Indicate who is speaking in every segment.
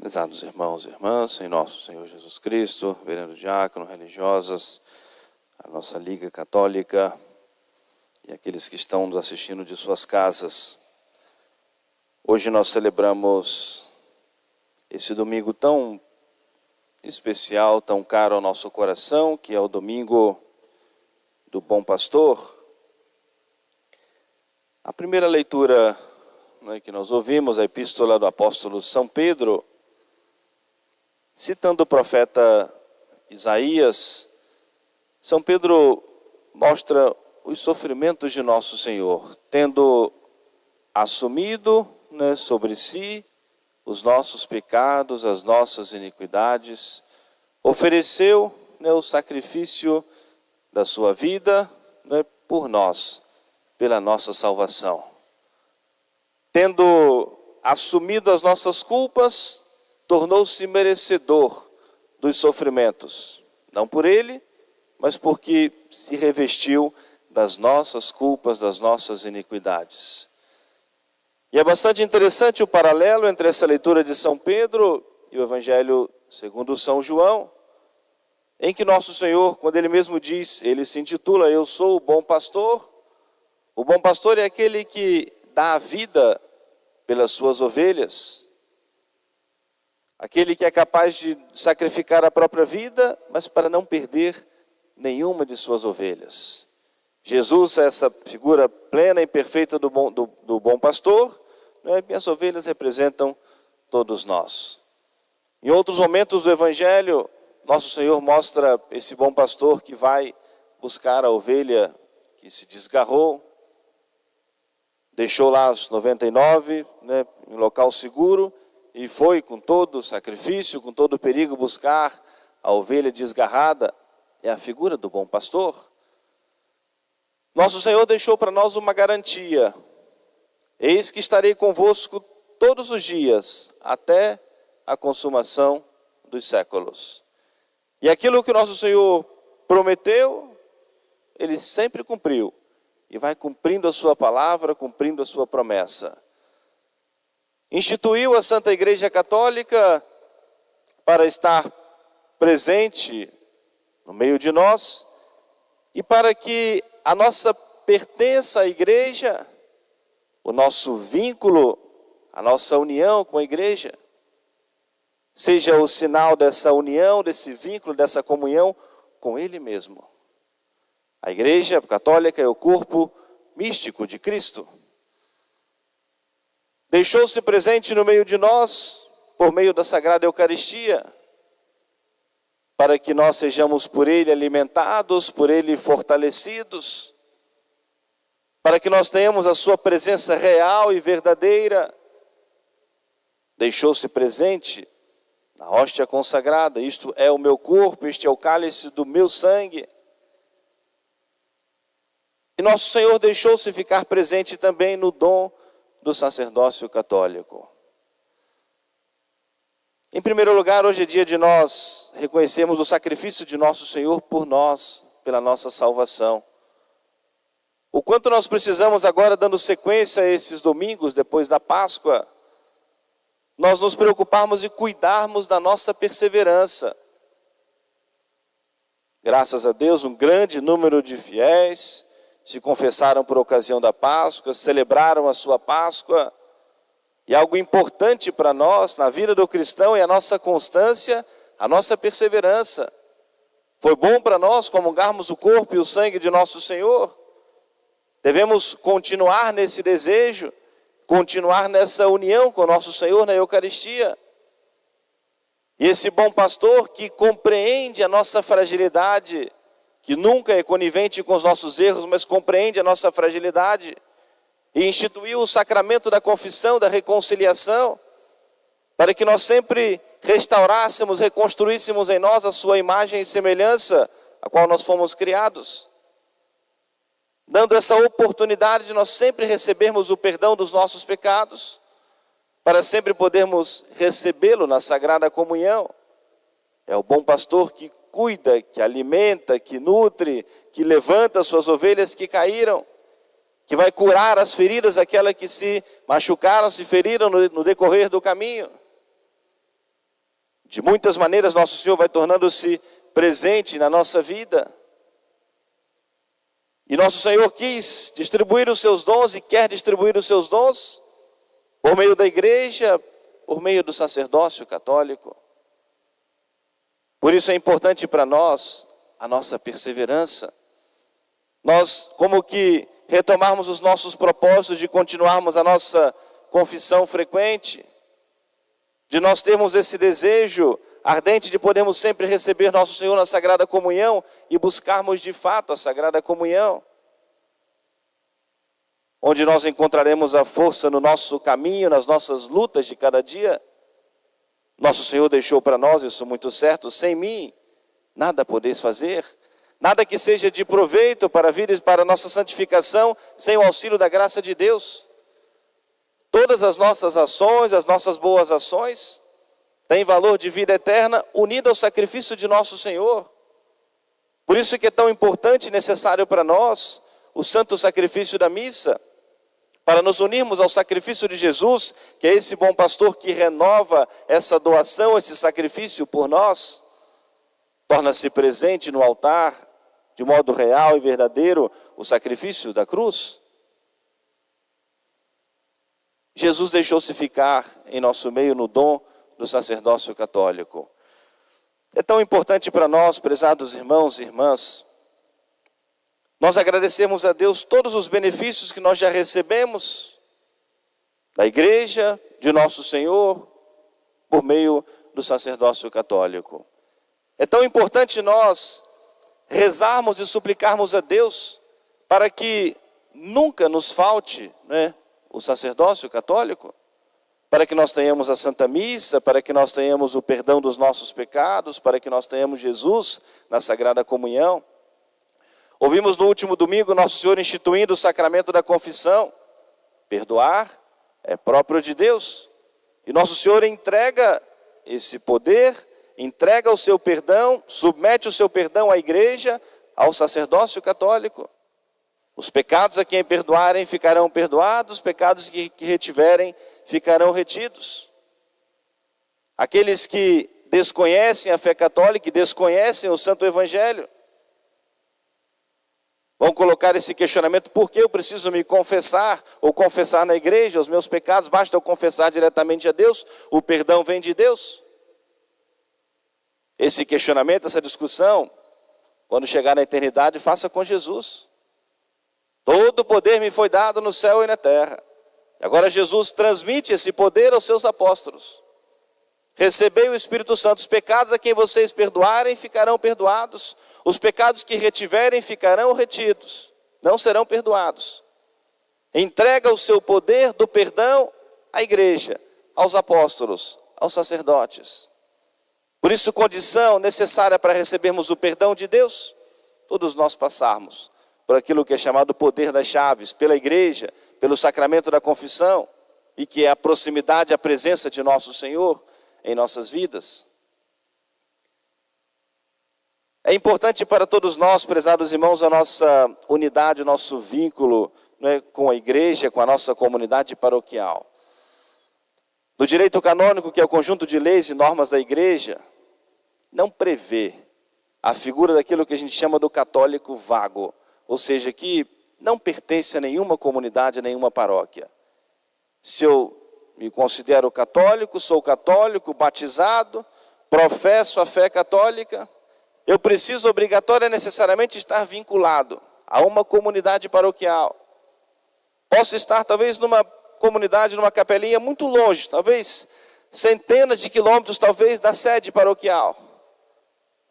Speaker 1: Prezados irmãos e irmãs, em nosso Senhor Jesus Cristo, vereador diácono, religiosas, a nossa Liga Católica e aqueles que estão nos assistindo de suas casas. Hoje nós celebramos esse domingo tão especial, tão caro ao nosso coração, que é o domingo do Bom Pastor. A primeira leitura que nós ouvimos, a epístola do apóstolo São Pedro, citando o profeta Isaías, São Pedro mostra os sofrimentos de nosso Senhor, tendo assumido sobre si os nossos pecados, as nossas iniquidades, ofereceu o sacrifício da sua vida por nós, pela nossa salvação. Tendo assumido as nossas culpas, tornou-se merecedor dos sofrimentos, não por ele, mas porque se revestiu das nossas culpas, das nossas iniquidades. E é bastante interessante o paralelo entre essa leitura de São Pedro e o Evangelho segundo São João, em que nosso Senhor, quando ele mesmo diz, ele se intitula, eu sou o bom pastor. O bom pastor é aquele que dá a vida pelas suas ovelhas, aquele que é capaz de sacrificar a própria vida, mas para não perder nenhuma de suas ovelhas. Jesus é essa figura plena e perfeita do bom pastor, e as ovelhas representam todos nós. Em outros momentos do Evangelho, nosso Senhor mostra esse bom pastor que vai buscar a ovelha que se desgarrou, deixou lá os 99, em local seguro, e foi com todo o sacrifício, com todo o perigo buscar a ovelha desgarrada. É a figura do bom pastor. Nosso Senhor deixou para nós uma garantia. Eis que estarei convosco todos os dias, até a consumação dos séculos. E aquilo que o nosso Senhor prometeu, Ele sempre cumpriu. E vai cumprindo a sua palavra, cumprindo a sua promessa. Instituiu a Santa Igreja Católica para estar presente no meio de nós e para que a nossa pertença à igreja, o nosso vínculo, a nossa união com a igreja, seja o sinal dessa união, desse vínculo, dessa comunhão com Ele mesmo. A Igreja Católica é o corpo místico de Cristo. Deixou-se presente no meio de nós, por meio da Sagrada Eucaristia, para que nós sejamos por Ele alimentados, por Ele fortalecidos, para que nós tenhamos a sua presença real e verdadeira. Deixou-se presente na hóstia consagrada, isto é o meu corpo, este é o cálice do meu sangue. E nosso Senhor deixou-se ficar presente também no dom do sacerdócio católico. Em primeiro lugar, hoje é dia de nós reconhecermos o sacrifício de nosso Senhor por nós, pela nossa salvação. O quanto nós precisamos agora, dando sequência a esses domingos, depois da Páscoa, nós nos preocuparmos e cuidarmos da nossa perseverança. Graças a Deus, um grande número de fiéis se confessaram por ocasião da Páscoa, celebraram a sua Páscoa. E algo importante para nós, na vida do cristão, é a nossa constância, a nossa perseverança. Foi bom para nós comungarmos o corpo e o sangue de nosso Senhor. Devemos continuar nesse desejo, continuar nessa união com nosso Senhor na Eucaristia. E esse bom pastor que compreende a nossa fragilidade, que nunca é conivente com os nossos erros, mas compreende a nossa fragilidade, e instituiu o sacramento da confissão, da reconciliação, para que nós sempre restaurássemos, reconstruíssemos em nós a sua imagem e semelhança, a qual nós fomos criados. Dando essa oportunidade de nós sempre recebermos o perdão dos nossos pecados, para sempre podermos recebê-lo na Sagrada Comunhão. É o bom pastor que cuida, que alimenta, que nutre, que levanta as suas ovelhas que caíram, que vai curar as feridas, aquelas que se machucaram, se feriram no decorrer do caminho. De muitas maneiras, nosso Senhor vai tornando-se presente na nossa vida. E nosso Senhor quis distribuir os seus dons e quer distribuir os seus dons por meio da igreja, por meio do sacerdócio católico. Por isso é importante para nós a nossa perseverança. Nós, como que retomarmos os nossos propósitos de continuarmos a nossa confissão frequente, de nós termos esse desejo ardente de podermos sempre receber nosso Senhor na Sagrada Comunhão e buscarmos de fato a Sagrada Comunhão, onde nós encontraremos a força no nosso caminho, nas nossas lutas de cada dia. Nosso Senhor deixou para nós isso muito certo: sem mim nada podeis fazer, nada que seja de proveito para a vida e para a nossa santificação, sem o auxílio da graça de Deus. Todas as nossas ações, as nossas boas ações, têm valor de vida eterna unido ao sacrifício de nosso Senhor. Por isso que é tão importante e necessário para nós o santo sacrifício da missa, para nos unirmos ao sacrifício de Jesus, que é esse bom pastor que renova essa doação, esse sacrifício por nós, torna-se presente no altar, de modo real e verdadeiro, o sacrifício da cruz. Jesus deixou-se ficar em nosso meio no dom do sacerdócio católico. É tão importante para nós, prezados irmãos e irmãs, nós agradecemos a Deus todos os benefícios que nós já recebemos da igreja, de nosso Senhor, por meio do sacerdócio católico. É tão importante nós rezarmos e suplicarmos a Deus para que nunca nos falte, o sacerdócio católico, para que nós tenhamos a Santa Missa, para que nós tenhamos o perdão dos nossos pecados, para que nós tenhamos Jesus na Sagrada Comunhão. Ouvimos no último domingo Nosso Senhor instituindo o sacramento da confissão. Perdoar é próprio de Deus. E Nosso Senhor entrega esse poder, entrega o seu perdão, submete o seu perdão à igreja, ao sacerdócio católico. Os pecados a quem perdoarem ficarão perdoados, os pecados que retiverem ficarão retidos. Aqueles que desconhecem a fé católica e desconhecem o Santo Evangelho, vão colocar esse questionamento: por que eu preciso me confessar ou confessar na igreja os meus pecados? Basta eu confessar diretamente a Deus, o perdão vem de Deus. Esse questionamento, essa discussão, quando chegar na eternidade, faça com Jesus. Todo o poder me foi dado no céu e na terra. Agora Jesus transmite esse poder aos seus apóstolos. Recebei o Espírito Santo. Os pecados a quem vocês perdoarem ficarão perdoados. Os pecados que retiverem ficarão retidos. Não serão perdoados. Entrega o seu poder do perdão à igreja, aos apóstolos, aos sacerdotes. Por isso, condição necessária para recebermos o perdão de Deus, todos nós passarmos por aquilo que é chamado poder das chaves, pela igreja, pelo sacramento da confissão, e que é a proximidade, a presença de nosso Senhor em nossas vidas. É importante para todos nós, prezados irmãos, a nossa unidade, o nosso vínculo, com a igreja, com a nossa comunidade paroquial. No direito canônico, que é o conjunto de leis e normas da igreja, não prevê a figura daquilo que a gente chama do católico vago, ou seja, que não pertence a nenhuma comunidade, a nenhuma paróquia. Se eu me considero católico, sou católico, batizado, professo a fé católica, eu preciso obrigatória necessariamente estar vinculado a uma comunidade paroquial. Posso estar talvez numa comunidade, numa capelinha muito longe, talvez centenas de quilômetros, talvez, da sede paroquial.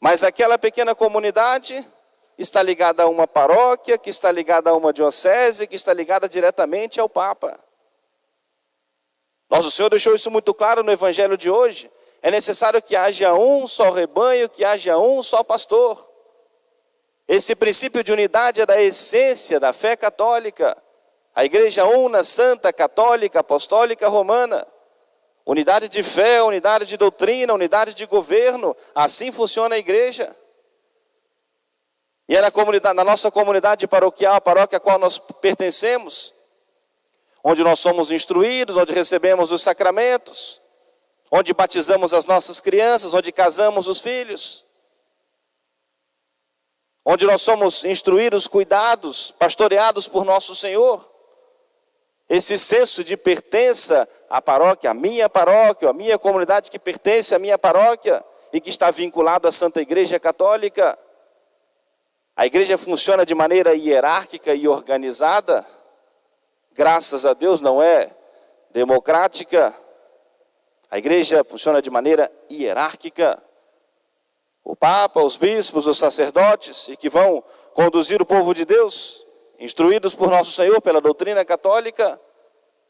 Speaker 1: Mas aquela pequena comunidade está ligada a uma paróquia, que está ligada a uma diocese, que está ligada diretamente ao Papa. Nosso Senhor deixou isso muito claro no Evangelho de hoje. É necessário que haja um só rebanho, que haja um só pastor. Esse princípio de unidade é da essência da fé católica. A igreja una, santa, católica, apostólica, romana. Unidade de fé, unidade de doutrina, unidade de governo. Assim funciona a igreja. E é na nossa comunidade paroquial, a paróquia a qual nós pertencemos, onde nós somos instruídos, onde recebemos os sacramentos, onde batizamos as nossas crianças, onde casamos os filhos, onde nós somos instruídos, cuidados, pastoreados por nosso Senhor. Esse senso de pertença à paróquia, a minha comunidade que pertence à minha paróquia e que está vinculado à Santa Igreja Católica. A igreja funciona de maneira hierárquica e organizada, graças a Deus não é democrática. A igreja funciona de maneira hierárquica. O Papa, os bispos, os sacerdotes, e que vão conduzir o povo de Deus, instruídos por nosso Senhor pela doutrina católica,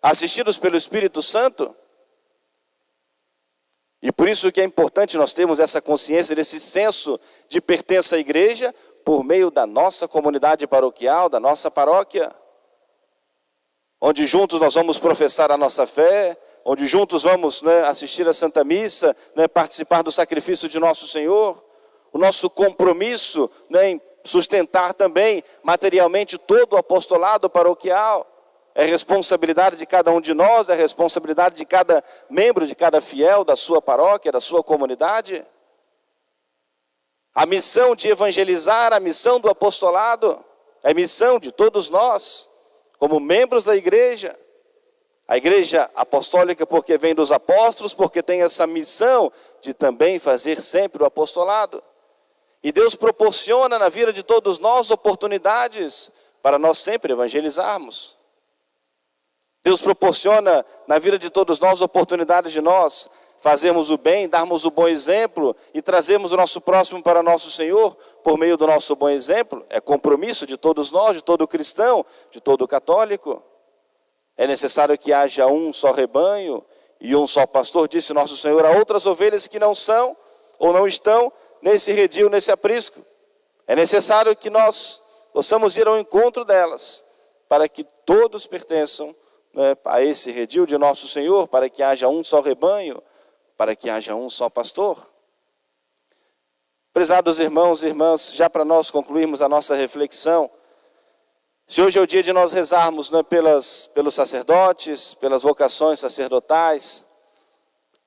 Speaker 1: assistidos pelo Espírito Santo. E por isso que é importante nós termos essa consciência desse senso de pertença à igreja por meio da nossa comunidade paroquial, da nossa paróquia, onde juntos nós vamos professar a nossa fé, onde juntos vamos assistir a Santa Missa, participar do sacrifício de nosso Senhor, o nosso compromisso em sustentar também materialmente todo o apostolado paroquial. É responsabilidade de cada um de nós, é responsabilidade de cada membro, de cada fiel da sua paróquia, da sua comunidade. A missão de evangelizar, a missão do apostolado, é missão de todos nós, como membros da igreja. A igreja apostólica porque vem dos apóstolos, porque tem essa missão de também fazer sempre o apostolado. E Deus proporciona na vida de todos nós oportunidades para nós sempre evangelizarmos. Deus proporciona na vida de todos nós oportunidades de nós fazermos o bem, darmos o bom exemplo e trazermos o nosso próximo para nosso Senhor por meio do nosso bom exemplo. É compromisso de todos nós, de todo cristão, de todo católico. É necessário que haja um só rebanho e um só pastor, disse nosso Senhor. Há outras ovelhas que não são ou não estão nesse redil, nesse aprisco. É necessário que nós possamos ir ao encontro delas, para que todos pertençam a esse redil de nosso Senhor, para que haja um só rebanho, para que haja um só pastor. Prezados irmãos e irmãs, já para nós concluirmos a nossa reflexão, se hoje é o dia de nós rezarmos pelos sacerdotes, pelas vocações sacerdotais,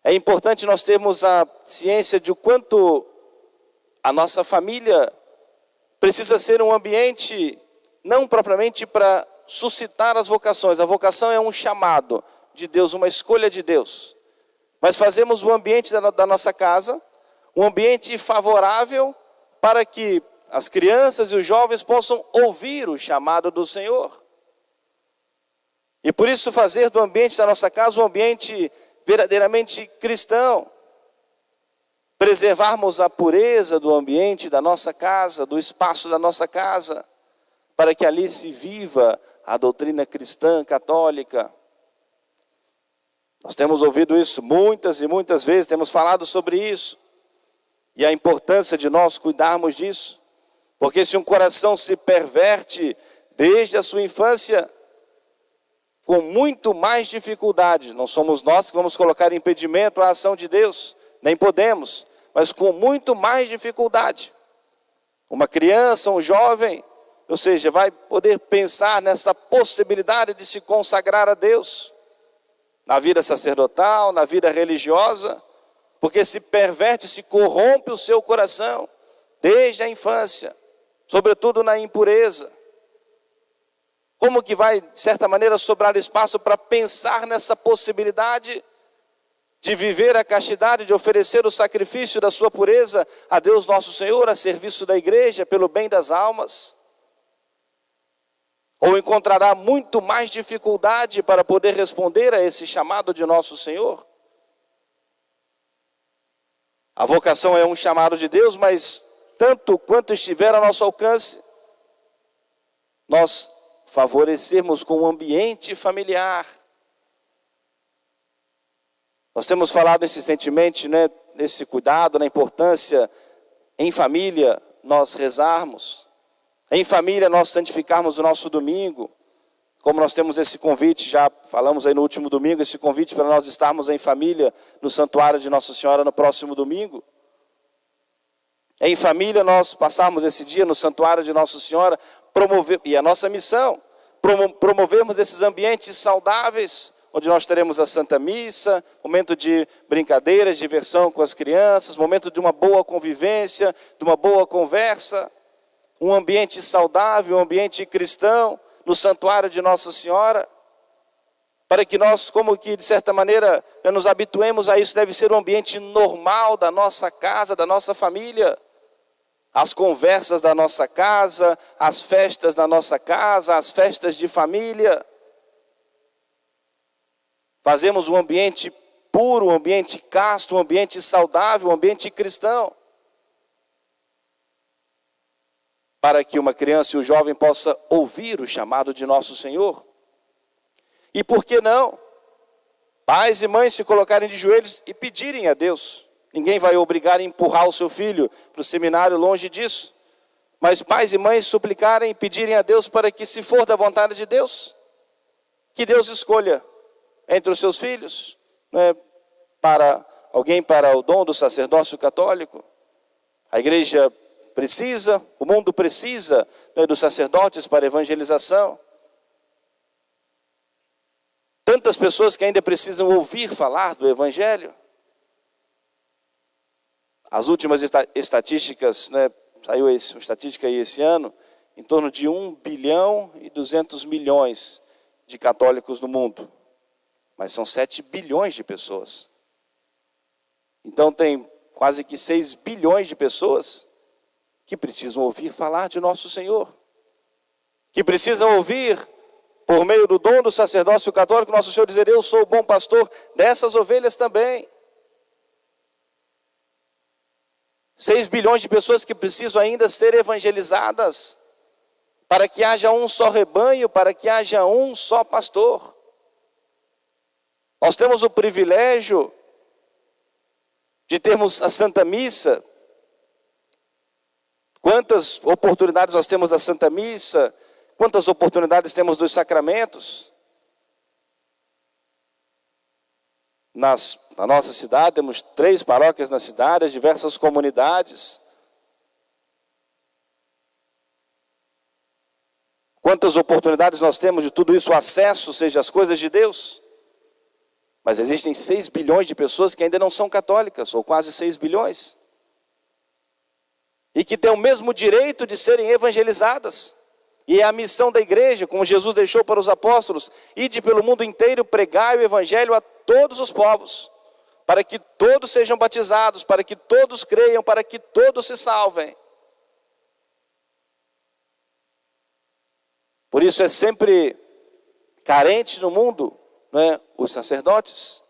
Speaker 1: é importante nós termos a ciência de o quanto a nossa família precisa ser um ambiente, não propriamente para suscitar as vocações. A vocação é um chamado de Deus, uma escolha de Deus. Mas fazemos o ambiente da nossa casa um ambiente favorável para que as crianças e os jovens possam ouvir o chamado do Senhor. E por isso fazer do ambiente da nossa casa um ambiente verdadeiramente cristão. Preservarmos a pureza do ambiente da nossa casa, do espaço da nossa casa, para que ali se viva a doutrina cristã católica. Nós temos ouvido isso muitas e muitas vezes, temos falado sobre isso. E a importância de nós cuidarmos disso. Porque se um coração se perverte desde a sua infância, com muito mais dificuldade, não somos nós que vamos colocar impedimento à ação de Deus, nem podemos, mas com muito mais dificuldade. Uma criança, um jovem, ou seja, vai poder pensar nessa possibilidade de se consagrar a Deus, na vida sacerdotal, na vida religiosa, porque se perverte, se corrompe o seu coração, desde a infância, sobretudo na impureza. Como que vai, de certa maneira, sobrar espaço para pensar nessa possibilidade de viver a castidade, de oferecer o sacrifício da sua pureza a Deus nosso Senhor, a serviço da igreja, pelo bem das almas? Ou encontrará muito mais dificuldade para poder responder a esse chamado de nosso Senhor? A vocação é um chamado de Deus, mas tanto quanto estiver ao nosso alcance, nós favorecermos com o ambiente familiar. Nós temos falado insistentemente, nesse cuidado, na importância em família nós rezarmos, em família nós santificarmos o nosso domingo, como nós temos esse convite, já falamos aí no último domingo, esse convite para nós estarmos em família no santuário de Nossa Senhora no próximo domingo. Em família nós passarmos esse dia no santuário de Nossa Senhora, e a nossa missão, promovermos esses ambientes saudáveis, onde nós teremos a Santa Missa, momento de brincadeiras, diversão com as crianças, momento de uma boa convivência, de uma boa conversa, um ambiente saudável, um ambiente cristão, no santuário de Nossa Senhora, para que nós, como que de certa maneira, nos habituemos a isso. Deve ser um ambiente normal da nossa casa, da nossa família. As conversas da nossa casa, as festas da nossa casa, as festas de família. Fazemos um ambiente puro, um ambiente casto, um ambiente saudável, um ambiente cristão. Para que uma criança e um jovem possa ouvir o chamado de nosso Senhor. E por que não? Pais e mães se colocarem de joelhos e pedirem a Deus. Ninguém vai obrigar a empurrar o seu filho para o seminário, longe disso. Mas pais e mães suplicarem e pedirem a Deus para que, se for da vontade de Deus, que Deus escolha entre os seus filhos, né, para alguém para o dom do sacerdócio católico. A igreja precisa, o mundo precisa, né, dos sacerdotes para evangelização. Tantas pessoas que ainda precisam ouvir falar do Evangelho. As últimas estatísticas, né, saiu uma estatística aí esse ano, em torno de 1 bilhão e 200 milhões de católicos no mundo. Mas são 7 bilhões de pessoas. Então tem quase que 6 bilhões de pessoas que precisam ouvir falar de nosso Senhor. Que precisam ouvir, por meio do dom do sacerdócio católico, nosso Senhor dizer: eu sou o bom pastor dessas ovelhas também. 6 bilhões de pessoas que precisam ainda ser evangelizadas, para que haja um só rebanho, para que haja um só pastor. Nós temos o privilégio de termos a Santa Missa. Quantas oportunidades nós temos da Santa Missa, quantas oportunidades temos dos sacramentos. Na nossa cidade, temos 3 paróquias na cidade, as diversas comunidades. Quantas oportunidades nós temos de tudo isso, o acesso, seja as coisas de Deus. Mas existem 6 bilhões de pessoas que ainda não são católicas, ou quase 6 bilhões. E que têm o mesmo direito de serem evangelizadas. E é a missão da igreja, como Jesus deixou para os apóstolos: ide pelo mundo inteiro, pregai o evangelho a todos os povos, para que todos sejam batizados, para que todos creiam, para que todos se salvem. Por isso é sempre carente no mundo, né, os sacerdotes.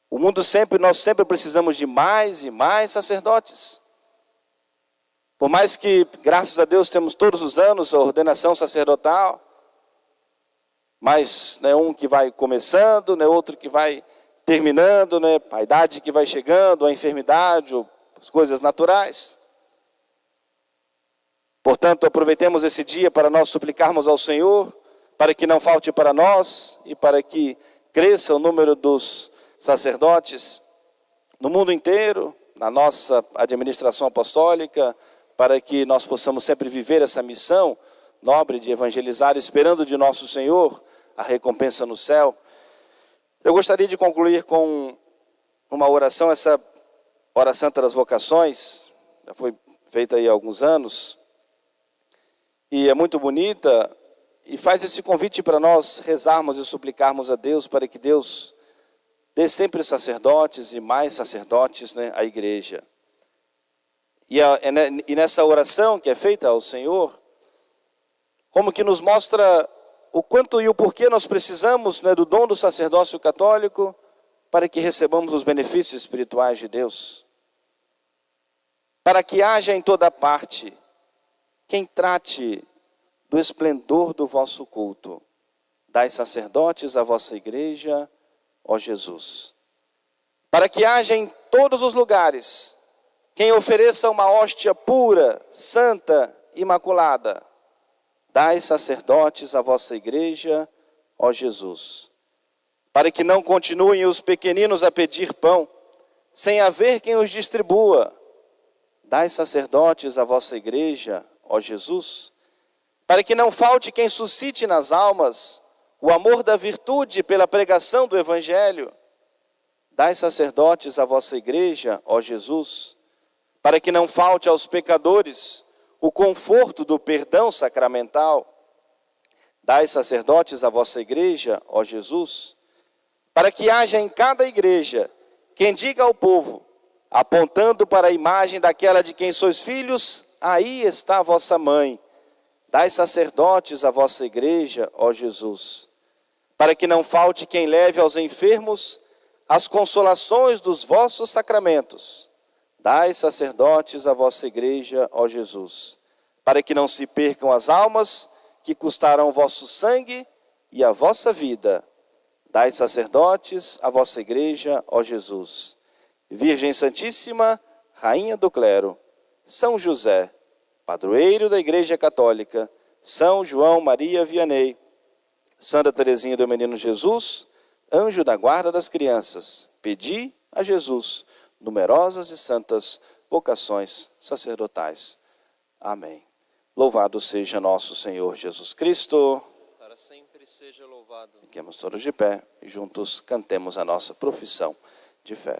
Speaker 1: O mundo nós sempre precisamos de mais e mais sacerdotes. Por mais que, graças a Deus, temos todos os anos a ordenação sacerdotal, mas né, um que vai começando, né, outro que vai terminando, né, a idade que vai chegando, a enfermidade, as coisas naturais. Portanto, aproveitemos esse dia para nós suplicarmos ao Senhor, para que não falte para nós e para que cresça o número dos sacerdotes no mundo inteiro, na nossa administração apostólica, para que nós possamos sempre viver essa missão nobre de evangelizar, esperando de nosso Senhor a recompensa no céu. Eu gostaria de concluir com uma oração, essa Hora Santa das Vocações, já foi feita aí há alguns anos, e é muito bonita, e faz esse convite para nós rezarmos e suplicarmos a Deus, para que Deus dê sempre sacerdotes e mais sacerdotes, né, à igreja. E nessa oração que é feita ao Senhor, como que nos mostra o quanto e o porquê nós precisamos, né, do dom do sacerdócio católico, para que recebamos os benefícios espirituais de Deus. Para que haja em toda parte quem trate do esplendor do vosso culto. Dai sacerdotes à vossa igreja, ó Jesus. Para que haja em todos os lugares quem ofereça uma hóstia pura, santa, imaculada. Dai sacerdotes à vossa igreja, ó Jesus. Para que não continuem os pequeninos a pedir pão, sem haver quem os distribua. Dai sacerdotes à vossa igreja, ó Jesus. Para que não falte quem suscite nas almas o amor da virtude pela pregação do Evangelho. Dai, sacerdotes, à vossa igreja, ó Jesus, para que não falte aos pecadores o conforto do perdão sacramental. Dai, sacerdotes, à vossa igreja, ó Jesus, para que haja em cada igreja quem diga ao povo, apontando para a imagem daquela de quem sois filhos, aí está a vossa mãe. Dai, sacerdotes, à vossa igreja, ó Jesus, para que não falte quem leve aos enfermos as consolações dos vossos sacramentos. Dai, sacerdotes, à vossa igreja, ó Jesus, para que não se percam as almas que custaram o vosso sangue e a vossa vida. Dai, sacerdotes, à vossa igreja, ó Jesus. Virgem Santíssima, Rainha do Clero, São José, padroeiro da Igreja Católica, São João Maria Vianney, Santa Teresinha do Menino Jesus, anjo da guarda das crianças, pedi a Jesus numerosas e santas vocações sacerdotais. Amém. Louvado seja nosso Senhor Jesus Cristo.
Speaker 2: Para sempre seja louvado.
Speaker 1: Fiquemos todos de pé e juntos cantemos a nossa profissão de fé.